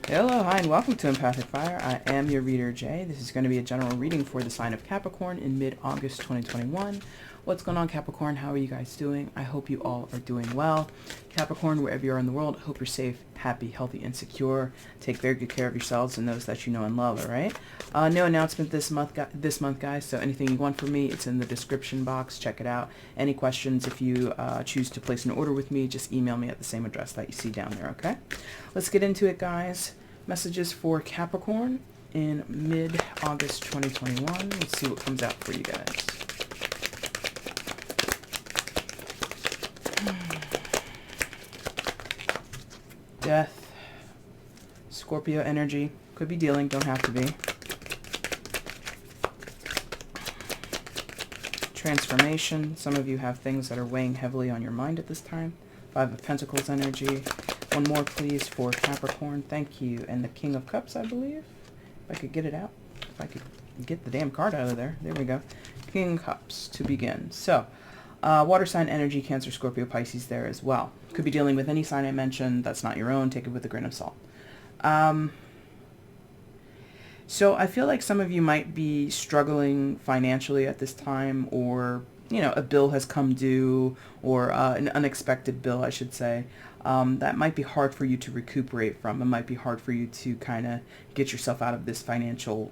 Hello, hi, and welcome to EmpathicFire. I am your reader, Jay. This is going to be a general reading for the sign of Capricorn in mid-August 2021. What's going on, Capricorn? How are you guys doing? I hope you all are doing well. Capricorn, wherever you are in the world, I hope you're safe, happy, healthy, and secure. Take very good care of yourselves and those that you know and love, all right? No announcement this month, guys, so anything you want from me, it's in the description box. Check it out. Any questions, if you choose to place an order with me, just email me at the same address that you see down there, okay? Let's get into it, guys. Messages for Capricorn in mid-August 2021. Let's see what comes out for you guys. Death, Scorpio energy, could be dealing, don't have to be. Transformation, some of you have things that are weighing heavily on your mind at this time. Five of Pentacles energy. One more, please, for Capricorn. Thank you. And the King of Cups, I believe. If I could get it out. If I could get the damn card out of there. There we go. King of Cups to begin. So, water sign energy, Cancer, Scorpio, Pisces there as well. Could be dealing with any sign I mentioned. That's not your own. Take it with a grain of salt. So I feel like some of you might be struggling financially at this time, or, you know, a bill has come due, or an unexpected bill, I should say. That might be hard for you to recuperate from. It might be hard for you to kind of get yourself out of this financial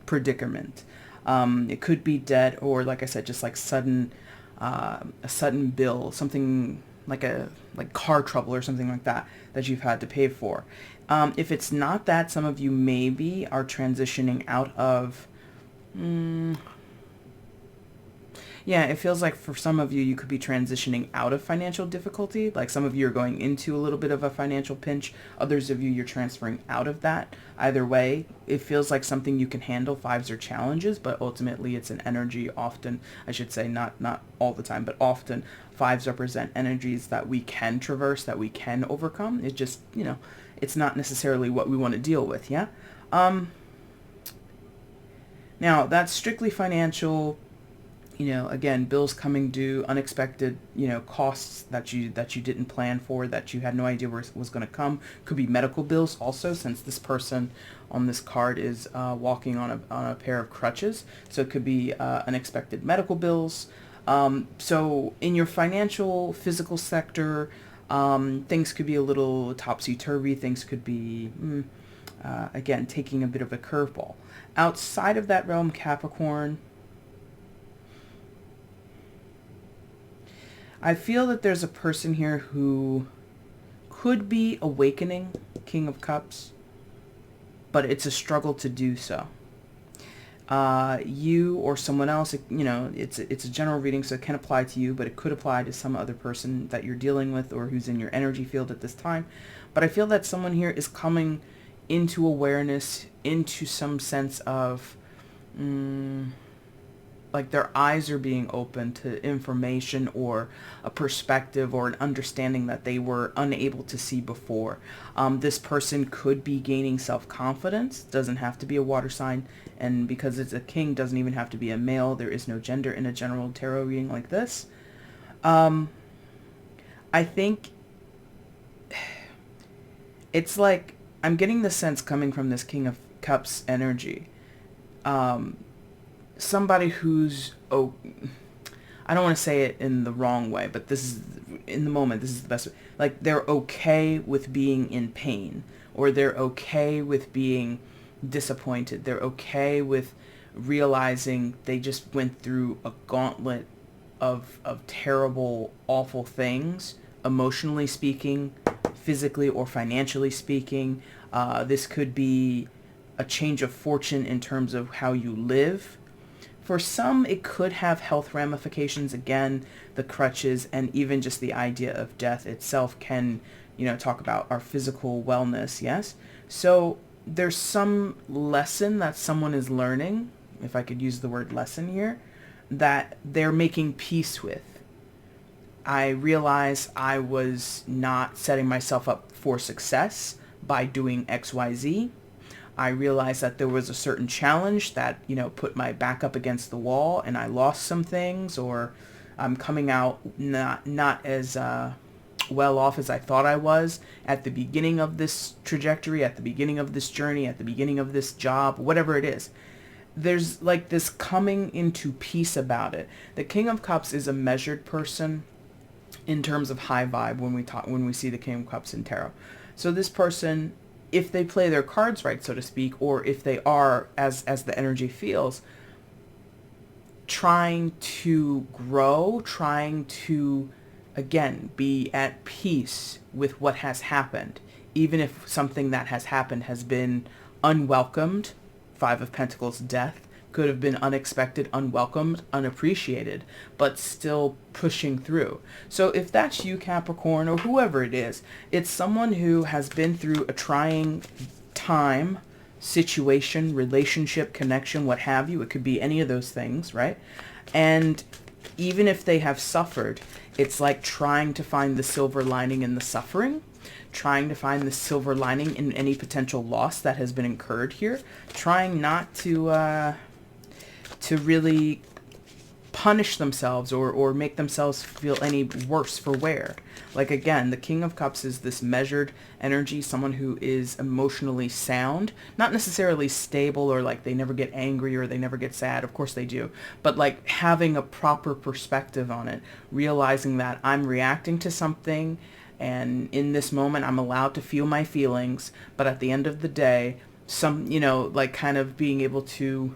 predicament. It could be debt, or, like I said, just like a sudden bill, something like car trouble or something like that you've had to pay for. If it's not that, some of you maybe are transitioning out of... Yeah, it feels like for some of you, you could be transitioning out of financial difficulty. Like some of you are going into a little bit of a financial pinch. Others of you, you're transferring out of that. Either way, it feels like something you can handle. Fives are challenges, but ultimately it's an energy. Often, I should say, not all the time, but often fives represent energies that we can traverse, that we can overcome. It just, you know, it's not necessarily what we want to deal with, yeah? Now, that's strictly financial. You know, again, bills coming due, unexpected, you know, costs that you didn't plan for, that you had no idea was going to come. Could be medical bills also, since this person on this card is walking on a pair of crutches. So it could be unexpected medical bills. So in your financial, physical sector, things could be a little topsy-turvy. Things could be, again, taking a bit of a curveball. Outside of that realm, Capricorn, I feel that there's a person here who could be awakening, King of Cups, but it's a struggle to do so. You or someone else, you know, it's a general reading, so it can apply to you, but it could apply to some other person that you're dealing with or who's in your energy field at this time. But I feel that someone here is coming into awareness, into some sense of... like their eyes are being open to information or a perspective or an understanding that they were unable to see before. This person could be gaining self-confidence. Doesn't have to be a water sign. And because it's a king, doesn't even have to be a male. There is no gender in a general tarot reading like this. I think it's like, I'm getting the sense coming from this King of Cups energy. Somebody who's, oh, I don't want to say it in the wrong way, but this is, in the moment, this is the best way. Like, they're okay with being in pain, or they're okay with being disappointed. They're okay with realizing they just went through a gauntlet of terrible, awful things, emotionally speaking, physically or financially speaking. This could be a change of fortune in terms of how you live. For some, it could have health ramifications. Again, the crutches and even just the idea of death itself can, you know, talk about our physical wellness, yes? So there's some lesson that someone is learning, if I could use the word lesson here, that they're making peace with. I realize I was not setting myself up for success by doing XYZ. I realized that there was a certain challenge that, you know, put my back up against the wall and I lost some things, or I'm coming out not as well off as I thought I was at the beginning of this trajectory, at the beginning of this journey, at the beginning of this job, whatever it is. There's like this coming into peace about it. The King of Cups is a measured person in terms of high vibe when we see the King of Cups in tarot. So this person, if they play their cards right, so to speak, or if they are, as the energy feels, trying to grow, trying to, again, be at peace with what has happened, even if something that has happened has been unwelcomed. Five of Pentacles, death, could have been unexpected, unwelcomed, unappreciated, but still pushing through. So if that's you, Capricorn, or whoever it is, it's someone who has been through a trying time, situation, relationship, connection, what have you. It could be any of those things, right? And even if they have suffered, it's like trying to find the silver lining in the suffering, trying to find the silver lining in any potential loss that has been incurred here, trying not to really punish themselves or make themselves feel any worse for wear. Like, again, the King of Cups is this measured energy, someone who is emotionally sound, not necessarily stable or like they never get angry or they never get sad. Of course they do. But like having a proper perspective on it, realizing that I'm reacting to something and in this moment I'm allowed to feel my feelings, but at the end of the day, like kind of being able to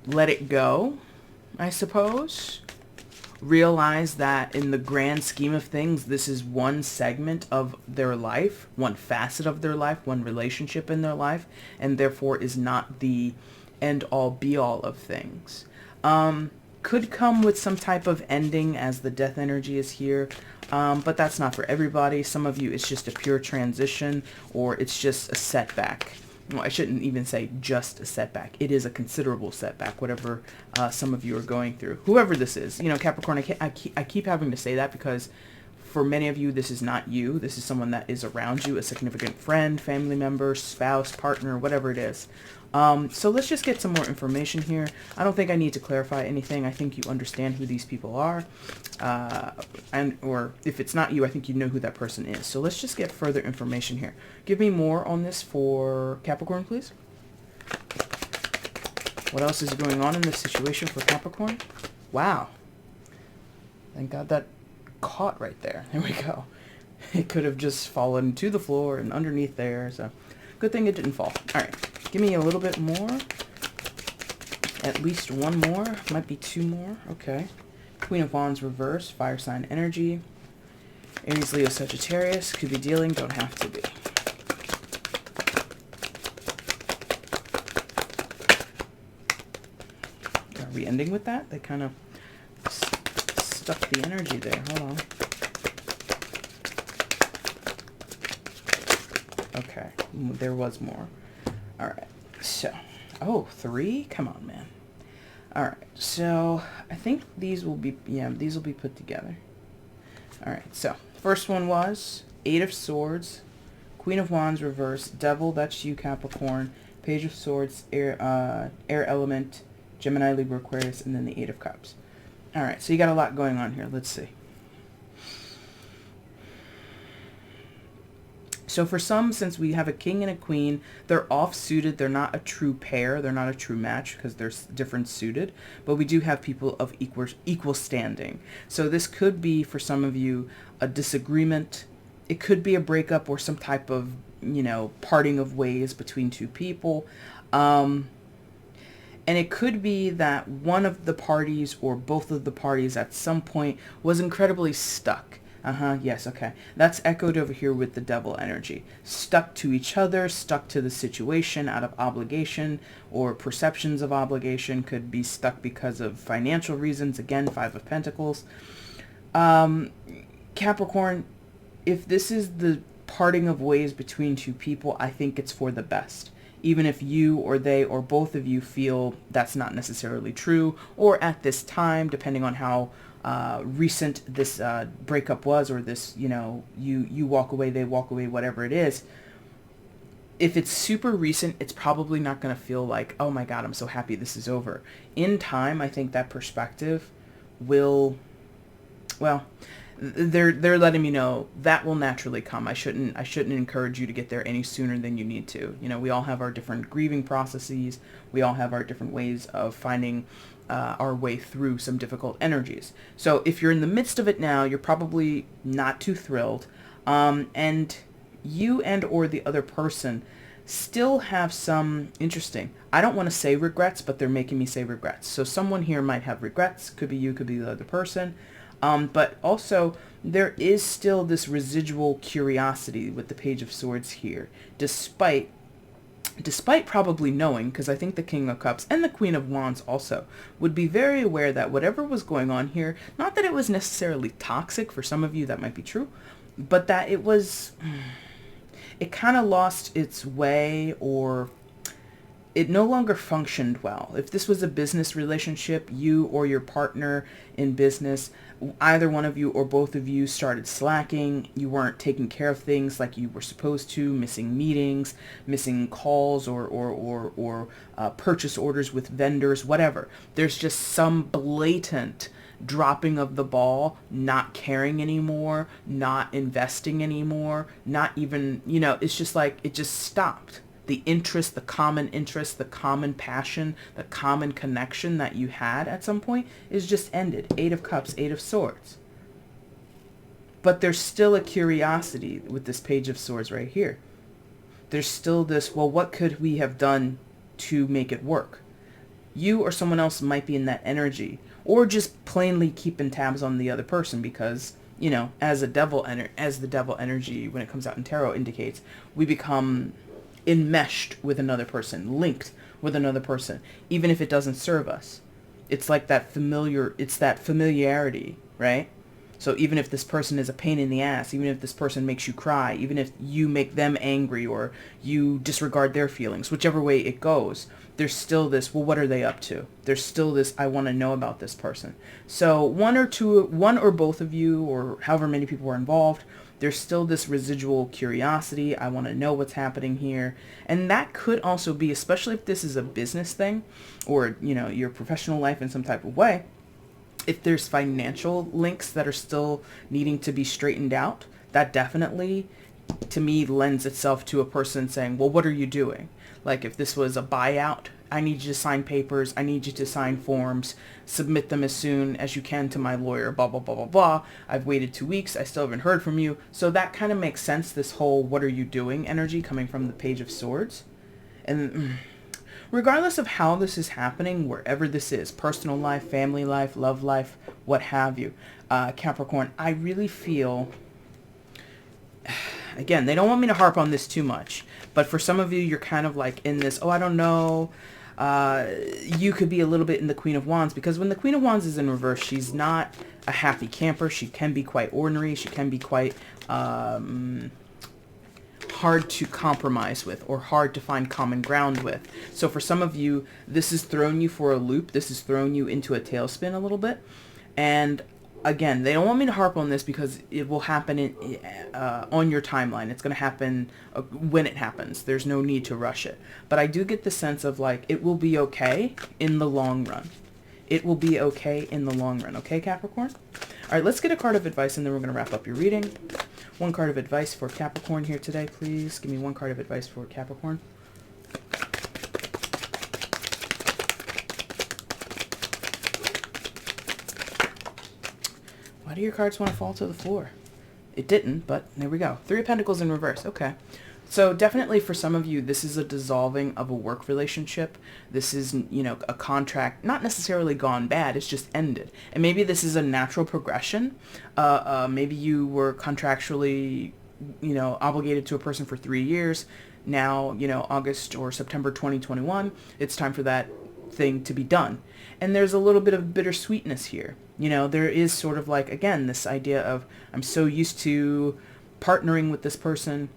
let it go, I suppose. Realize that in the grand scheme of things, this is one segment of their life, one facet of their life, one relationship in their life, and therefore is not the end-all be-all of things. Could come with some type of ending as the death energy is here, but that's not for everybody. Some of you, it's just a pure transition, or it's just a setback. Well, I shouldn't even say just a setback. It is a considerable setback, whatever some of you are going through. Whoever this is, Capricorn, I keep having to say that because for many of you, this is not you. This is someone that is around you, a significant friend, family member, spouse, partner, whatever it is. So let's just get some more information here. I don't think I need to clarify anything. I think you understand who these people are. Or if it's not you, I think you know who that person is. So let's just get further information here. Give me more on this for Capricorn, please. What else is going on in this situation for Capricorn? Wow. Thank God that caught right there. There we go. It could have just fallen to the floor and underneath there. So good thing it didn't fall. All right. Give me a little bit more. At least one more. Might be two more. Okay. Queen of Wands reverse. Fire sign energy. Aries, Leo, Sagittarius. Could be dealing. Don't have to be. Are we ending with that? They kind of stuck the energy there. Hold on. Okay. There was more. All right, so, three? Come on, man. All right, so I think these will be put together. All right, so first one was Eight of Swords, Queen of Wands reverse, Devil, that's you, Capricorn, Page of Swords, air element, Gemini, Libra, Aquarius, and then the Eight of Cups. All right, so you got a lot going on here. Let's see. So for some, since we have a king and a queen, they're off-suited. They're not a true pair. They're not a true match because they're different suited. But we do have people of equal standing. So this could be, for some of you, a disagreement. It could be a breakup or some type of, parting of ways between two people. And it could be that one of the parties or both of the parties at some point was incredibly stuck. Yes, okay. That's echoed over here with the Devil energy. Stuck to each other, stuck to the situation out of obligation or perceptions of obligation. Could be stuck because of financial reasons. Again, Five of Pentacles. Capricorn, if this is the parting of ways between two people, I think it's for the best. Even if you or they or both of you feel that's not necessarily true, or at this time, depending on how recent this breakup was, or this, you walk away, they walk away, whatever it is. If it's super recent, it's probably not going to feel like, oh my God, I'm so happy this is over. In time, I think that perspective will, well, they're letting me know that will naturally come. I shouldn't encourage you to get there any sooner than you need to. You know, we all have our different grieving processes. We all have our different ways of finding our way through some difficult energies. So if you're in the midst of it now, you're probably not too thrilled, and you and or the other person still have some interesting, I don't want to say regrets, but they're making me say regrets. So someone here might have regrets. Could be you, could be the other person. But also there is still this residual curiosity with the Page of Swords here, despite probably knowing, because I think the King of Cups and the Queen of Wands also would be very aware that whatever was going on here, not that it was necessarily toxic, for some of you that might be true, but that it kind of lost its way, or it no longer functioned well. If this was a business relationship, you or your partner in business, either one of you or both of you started slacking. You weren't taking care of things like you were supposed to, missing meetings, missing calls, or purchase orders with vendors, whatever. There's just some blatant dropping of the ball, not caring anymore, not investing anymore, not even, it's just like it just stopped. The interest, the common passion, the common connection that you had at some point is just ended. 8 of Cups, 8 of Swords. But there's still a curiosity with this Page of Swords right here. There's still this, well, what could we have done to make it work? You or someone else might be in that energy, or just plainly keeping tabs on the other person because, as the devil energy, when it comes out in tarot, indicates, we become enmeshed with another person, linked with another person, even if it doesn't serve us. It's like that familiarity, right? So even if this person is a pain in the ass, even if this person makes you cry, even if you make them angry or you disregard their feelings, whichever way it goes, there's still this, well, what are they up to? There's still this, I want to know about this person. So one or both of you, or however many people are involved, there's still this residual curiosity. I want to know what's happening here. And that could also be, especially if this is a business thing or, your professional life in some type of way, if there's financial links that are still needing to be straightened out, that definitely, to me, lends itself to a person saying, well, what are you doing? Like if this was a buyout, I need you to sign papers, I need you to sign forms, submit them as soon as you can to my lawyer, blah, blah, blah, blah, blah. I've waited 2 weeks, I still haven't heard from you. So that kind of makes sense, this whole what are you doing energy coming from the Page of Swords. And regardless of how this is happening, wherever this is, personal life, family life, love life, what have you, Capricorn, I really feel, again, they don't want me to harp on this too much, but for some of you, you're kind of like in this, I don't know, you could be a little bit in the Queen of Wands, because when the Queen of Wands is in reverse, she's not a happy camper. She can be quite ordinary. She can be quite hard to compromise with, or hard to find common ground with. So for some of you, this has thrown you for a loop. This has thrown you into a tailspin a little bit. And again, they don't want me to harp on this because it will happen on your timeline. It's going to happen when it happens. There's no need to rush it. But I do get the sense of like, it will be okay in the long run. It will be okay in the long run. Okay, Capricorn? All right, let's get a card of advice and then we're going to wrap up your reading. One card of advice for Capricorn here today, please. Give me one card of advice for Capricorn. Why do your cards want to fall to the floor? It didn't, but there we go. 3 of Pentacles in reverse. Okay. So definitely for some of you, this is a dissolving of a work relationship. This is, a contract, not necessarily gone bad. It's just ended. And maybe this is a natural progression. Maybe you were contractually, obligated to a person for 3 years. Now, August or September 2021, it's time for that thing to be done. And there's a little bit of bittersweetness here. There is sort of like, again, this idea of I'm so used to partnering with this person,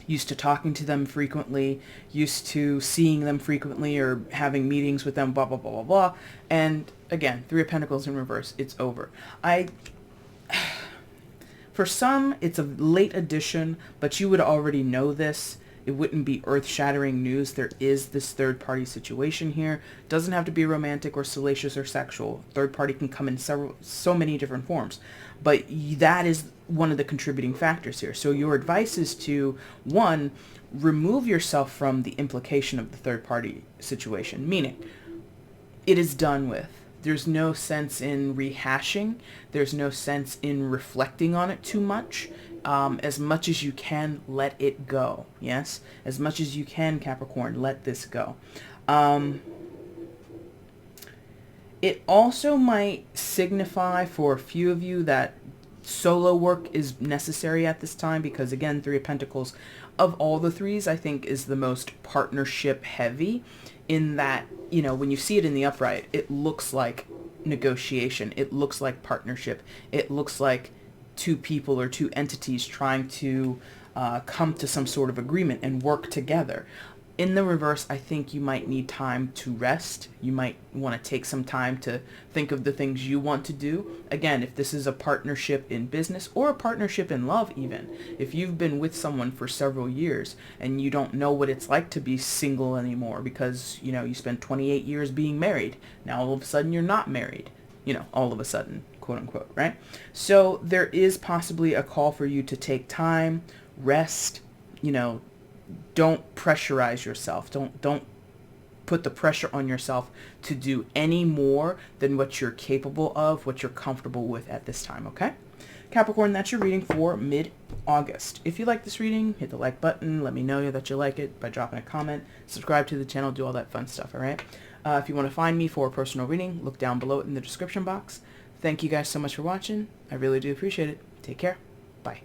used to talking to them frequently, used to seeing them frequently or having meetings with them, blah, blah, blah, blah, blah. And again, 3 of Pentacles in reverse, it's over. For some, it's a late addition, but you would already know this. It wouldn't be earth-shattering news. There is this third-party situation here. Doesn't have to be romantic or salacious or sexual. Third party can come in so many different forms. But that is one of the contributing factors here. So your advice is to, one, remove yourself from the implication of the third-party situation, meaning it is done with. There's no sense in rehashing. There's no sense in reflecting on it too much. As much as you can, let it go. Yes? As much as you can, Capricorn, let this go. It also might signify for a few of you that solo work is necessary at this time, because again, Three of Pentacles, of all the threes, I think is the most partnership heavy, in that, you know, when you see it in the upright, it looks like negotiation. It looks like partnership. It looks like two people or two entities trying to come to some sort of agreement and work together. In the reverse, I think you might need time to rest. You might want to take some time to think of the things you want to do. Again, if this is a partnership in business or a partnership in love even, if you've been with someone for several years and you don't know what it's like to be single anymore because, you know, you spent 28 years being married. Now all of a sudden you're not married, you know, all of a sudden, quote unquote, right? So there is possibly a call for you to take time, rest, you know, don't pressurize yourself. Don't put the pressure on yourself to do any more than what you're capable of, what you're comfortable with at this time, okay? Capricorn, that's your reading for mid-August. If you like this reading, hit the like button. Let me know that you like it by dropping a comment. Subscribe to the channel, do all that fun stuff, all right? If you want to find me for a personal reading, look down below in the description box. Thank you guys so much for watching. I really do appreciate it. Take care. Bye.